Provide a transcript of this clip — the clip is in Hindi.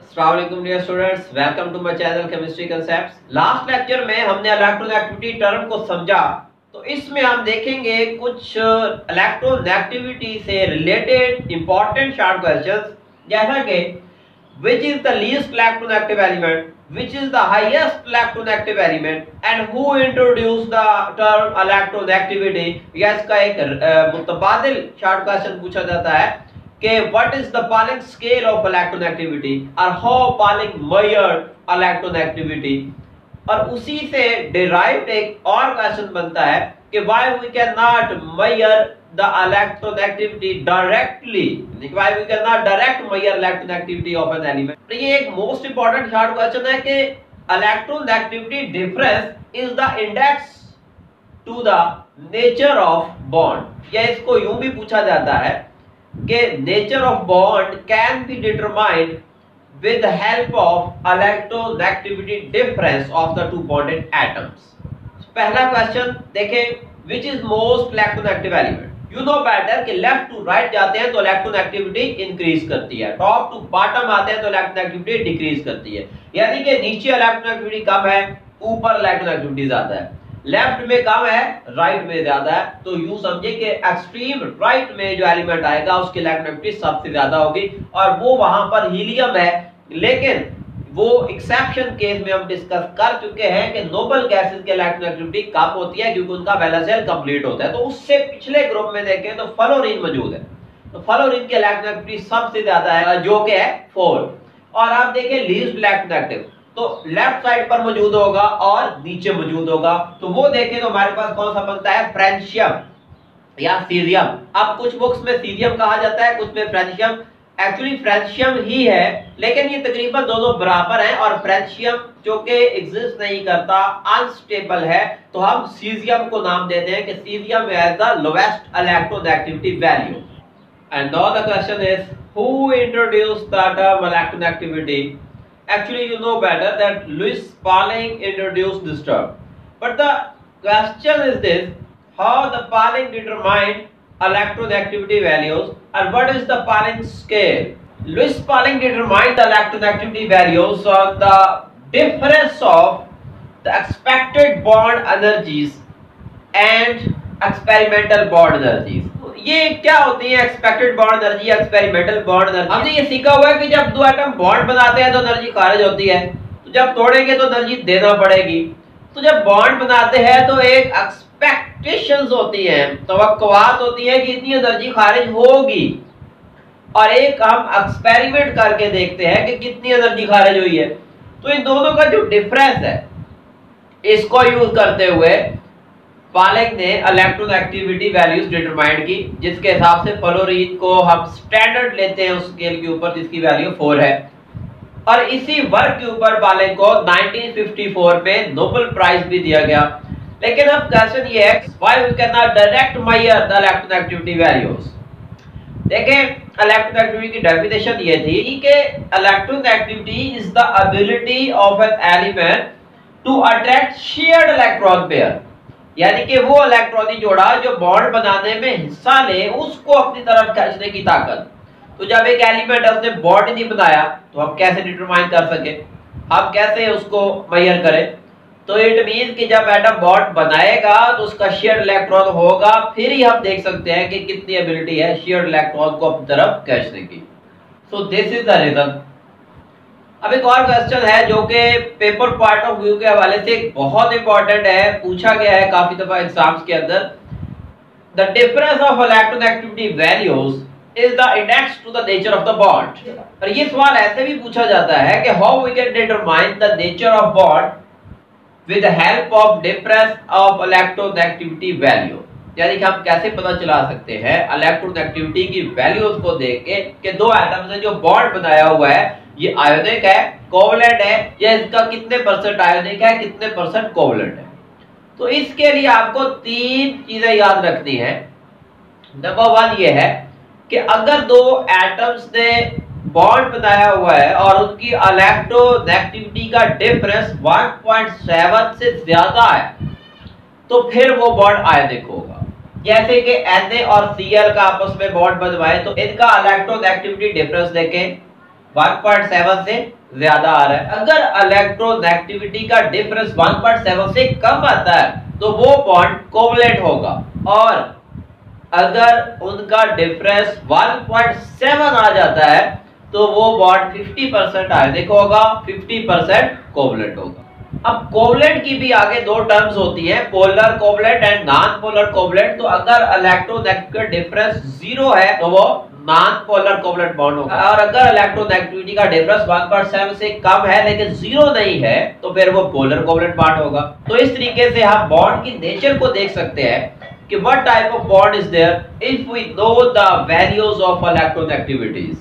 अस्सलाम वालेकुम dear students, welcome to my channel chemistry concepts. Last lecture में हमने इलेक्ट्रोनेगेटिविटी टर्म को समझा, तो इसमें हम देखेंगे कुछ इलेक्ट्रोनेगेटिविटी से रिलेटेड इंपॉर्टेंट शॉर्ट क्वेश्चंस, जैसा कि which is the least electronegative element, which is the highest electronegative element, and who introduced the term electronegativity। या इसका एक मुतबादिल शॉर्ट क्वेश्चन पूछा जाता है कि what is the Pauling scale of electronegativity और how Pauling measured electronegativity। और उसी से derived एक और क्वेश्चन बनता है कि why we cannot measure the electronegativity directly, why we cannot direct measure electronegativity of an element। तो ये एक most important short question है कि electronegativity difference is the index to the nature of bond। या इसको यूं भी पूछा जाता है कि nature of bond can be determined with the help of electronegativity difference of the two bonded atoms। पहला क्वेश्चन देखें, which is most electronegative element। You know better कि left to right जाते हैं तो electronegativity increase करती है, top to bottom आते हैं तो electronegativity decrease करती है। यानी कि नीचे electronegativity कम है, ऊपर electronegativity ज्यादा है, लेफ्ट में कम है, राइट में ज्यादा है। तो यूं समझे कि एक्सट्रीम राइट में जो एलिमेंट आएगा उसकी इलेक्ट्रोनेगेटिविटी सबसे ज्यादा होगी, और वो वहां पर हीलियम है। लेकिन वो एक्सेप्शन केस में हम डिस्कस कर चुके हैं कि नोबल गैसेस की इलेक्ट्रोनेगेटिविटी कम होती है क्योंकि उनका वैलेंस शेल कंप्लीट होता है। तो उससे पिछले ग्रुप में देखें तो फ्लोरीन मौजूद है, तो फ्लोरीन की इलेक्ट्रोनेगेटिविटी सबसे ज्यादा है जो कि है 4। और आप देखें लीस्ट इलेक्ट्रोनेगेटिव तो लेफ्ट साइड पर मौजूद होगा और नीचे मौजूद होगा। तो वो देखें तो हमारे पास कौन सा बनता है, फ्रेंशियम या सीजियम। अब कुछ बुक्स में सीजियम कहा जाता है, कुछ में फ्रेंशियम। एक्चुअली फ्रेंशियम ही है, लेकिन ये तकरीबन दोनों बराबर हैं, और फ्रेंशियम जो कि एग्जिस्ट नहीं करता, अनस्टेबल है, तो हम सीजियम को नाम देते हैं कि caesium has the lowest electronegativity value. And now the question is who introduced the term electronegativity. Actually, you know better that Louis Pauling introduced this term. But the question is this: how the Pauling determined electronegativity values, and what is the Pauling scale? Louis Pauling determined the electronegativity values on the difference of the expected bond energies and experimental bond energies। ये क्या होती है expected bond energy, experimental bond energy? हमने ये सीखा हुआ है कि जब दो एटम बॉन्ड बनाते हैं तो एनर्जी खारिज होती है, तो जब तोड़ेंगे तो एनर्जी देना पड़ेगी। तो जब बॉन्ड बनाते हैं तो एक एक्सपेक्टेशंस होती हैं, तवक्कुआत होती है कि इतनी एनर्जी खारिज होगी, और एक हम एक्सपेरिमेंट करके देखते हैं कि कितनी एनर्जी खारिज हुई है। तो इन दोनों का जो डिफरेंस है, इसको यूज करते हुए पॉलिंग ने इलेक्ट्रोनेगेटिविटी वैल्यूज डिटरमाइन की, जिसके हिसाब से फ्लोरीन को हम स्टैंडर्ड लेते हैं उस स्केल के ऊपर जिसकी वैल्यू 4 है। और इसी वर्क के ऊपर पॉलिंग को 1954 में नोबेल प्राइज भी दिया गया। लेकिन अब क्वेश्चन ये है, why we can not direct measure the electronegativity values. देखें, इलेक्ट्रोनेगेटिविटी की डेफिनेशन ये थी कि electronegativity is the ability of an element to attract shared electron pair, यानी कि वो इलेक्ट्रॉनिक जोड़ा जो बॉन्ड बनाने में हिस्सा ले उसको अपनी तरफ खींचने की ताकत। तो जब एक एलिमेंट है उसने बॉन्ड नहीं बनाया तो हम कैसे डिटरमाइन कर सके, हम कैसे उसको मेजर करें? तो इट मीन कि जब एटम बॉन्ड बनाएगा तो उसका शेयर्ड इलेक्ट्रॉन होगा, फिर ही हम देख सकते हैं कि कितनी एबिलिटी है शेयर्ड इलेक्ट्रॉन को अपनी तरफ खींचने की। So this is the reason. अब एक और क्वेश्चन है जो कि पेपर पॉइंट ऑफ व्यू के हवाले से बहुत इंपॉर्टेंट है, पूछा गया है काफी दफा एग्जाम्स के अंदर। The difference of electronegativity values is the index to the nature of the bond. और ये सवाल ऐसे भी पूछा जाता है कि how we can determine the nature of bond with the help of difference of electronegativity value, यानी कि हम कैसे पता चला सकते हैं इलेक्ट्रोनेगेटिविटी की वैल्यूज को देख के कि दो एटम्स ने जो बॉन्ड बनाया हुआ है ये आयोनिक है, कोवलेंट है, या इसका कितने परसेंट आयोनिक है, कितने परसेंट कोवलेंट है। तो इसके लिए आपको 3 चीजें याद रखनी है। नंबर 1 ये है कि अगर दो एटम्स ने बॉन्ड बनाया हुआ है और उनकी इलेक्ट्रोनेगेटिविटी का डिफरेंस 1.7 से ज्यादा है तो फिर वो बॉन्ड आयोनिक होगा। जैसे कि Na और Cl का आपस में बॉन्ड बनवाए तो इनका इलेक्ट्रोनेगेटिविटी डिफरेंस देखें 1.7 से ज्यादा आ रहा है। अगर इलेक्ट्रोनेगेटिविटी का डिफरेंस 1.7 से कम आता है तो वो बॉन्ड कोवलेंट होगा, और अगर उनका डिफरेंस 1.7 आ जाता है तो वो बॉन्ड 50% आए, देखो होगा 50% कोवलेंट होगा। अब कोवलेंट की भी आगे दो टर्म्स होती हैं, polar covalent and non polar covalent. तो अगर इलेक्ट्रोनेगेटिव का डिफरेंस 0 है तो वो नॉन पोलर कोवलेंट बॉन्ड होगा, और अगर इलेक्ट्रोनेगेटिविटी का डिफरेंस 1.7 से कम है लेकिन 0 नहीं है तो फिर वो पोलर कोवलेंट बॉन्ड होगा। तो इस तरीके से हम बॉन्ड की नेचर को देख सकते हैं कि what type of bond is there if we know the values of electronegativities।